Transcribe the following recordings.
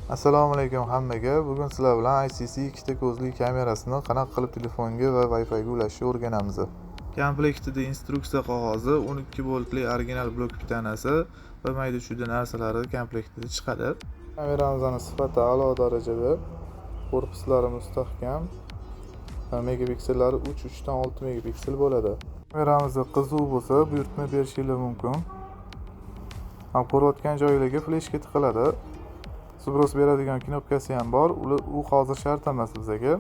Assalomu alaykum hammaga. Bugun sizlar bilan ICC ikkita ko'zli kamerasini qanaqa qilib telefonga va Wi-Fi ga ulashishni o'rganamiz. Komplektida instruksiya qog'ozi, 12 voltli original blok pitanasi va mayda-chuyda narsalari komplektida chiqadi. Kameramizning sifati a'lo darajada, korpuslari mustahkam, megapiksellari 3 dan 6 megapiksel bo'ladi. Kameramiz qizuv bo'lsa, buyurtma berishingiz mumkin. Ham ko'rayotgan joylarga fleshka tiqiladi. Subros beradigan knopkasi ham bor. U hozir shart emas bizga.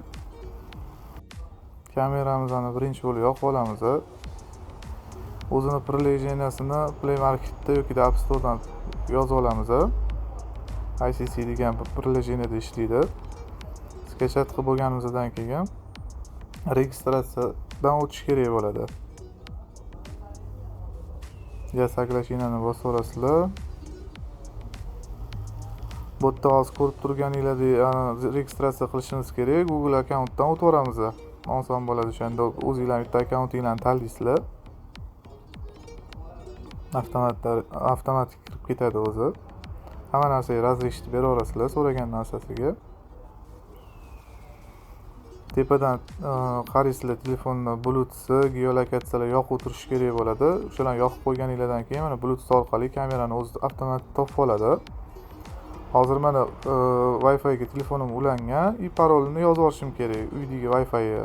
Kameramizni birinchi bo'lib yoqib olamiz. O'zini приложениесini Play Marketda yoki App Store'dan yozib olamiz. ICC degan приложениеda ishlaydi. Skachat qilib bo'lganimizdan keyin registratsiyadan o'tish kerak bo'ladi. Soglashenieni bosib olasizlar. Bu yerda hozir ko'rib turganingizdek registratsiya qilishimiz kerak. Google akkauntdan o'tvoramiz. Oson bo'ladi. O'shanda o'zingizlar bitta akkauntingizni tanlaysizlar. Avtomatik kirib ketadi o'zi. Hamma narsaga razрешить beraverasizlar so'ragan narsasiga. Tepadan qaraysizlar telefonni Bluetooth, geolokatsiyalar yoqib o'tirish kerak bo'ladi. O'shalarni yoqib qo'yganingizdan keyin mana Bluetooth orqali kamerani o'zi avtomatik topib oladi. Hozir mana Wi-Fi ga telefonim ulangan, parolini yozib olishim kerak. Uydagi Wi-Fi ga.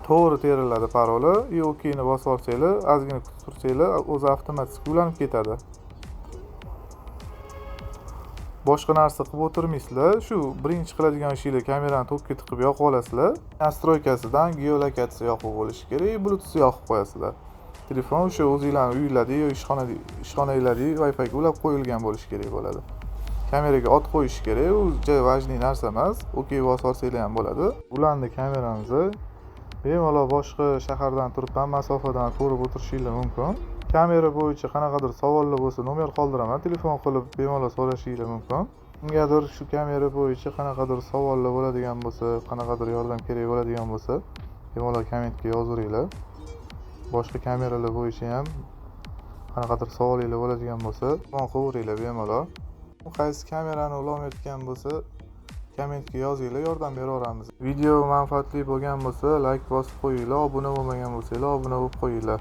To'g'ri teriladi paroli. OK ni bosib olsanglar, ozgina kutib tursanglar, o'zi avtomatik ulanib ketadi. Boshqa narsa qilib o'tirmaysizlar. Shu birinchi qiladigan ishinglar kamerani tokka tiqib yoqib olasizlar. Nastroykasidan geolokatsiya yoqib bo'lishi kerak, Bluetooth yoqib qo'yasizlar. Telefon o'sha o'zingizlarning uyingizda yoki ishxonangizda Wi-Fi ga ulab qo'yilgan bo'lishi kerak bo'ladi. Kameraga ot qo'yish kerak, u juda vajniy narsa emas. OK bosib olsanglar ham bo'ladi. Ulandi kameramizni. Bemalol boshqa shahardan turib ham masofadan ko'rib o'tirishingiz mumkin. Kamera bo'yicha qanaqadir savollar bo'lsa, nomer qoldiraman, telefon qilib bemalol so'rashingiz mumkin. Kimgadir shu kamera bo'yicha qanaqadir savollar bo'ladigan bo'lsa, qanaqadir yordam kerak bo'ladigan bo'lsa, bemalol kommentga yozaveringlar. Boshqa kameralar bo'yicha ham qanaqadir savolingiz bo'ladigan bo'lsa, telefon qilaveringlar bemalol. Qaysi kamerani ulolmayotgan bo'lsa, kommentga yozinglar, yordam beraveramiz. Video manfaatli bo'lgan bo'lsa, like bosib qo'yinglar, obuna bo'lmagan bo'lsanglar, obuna bo'lib qo'yinglar.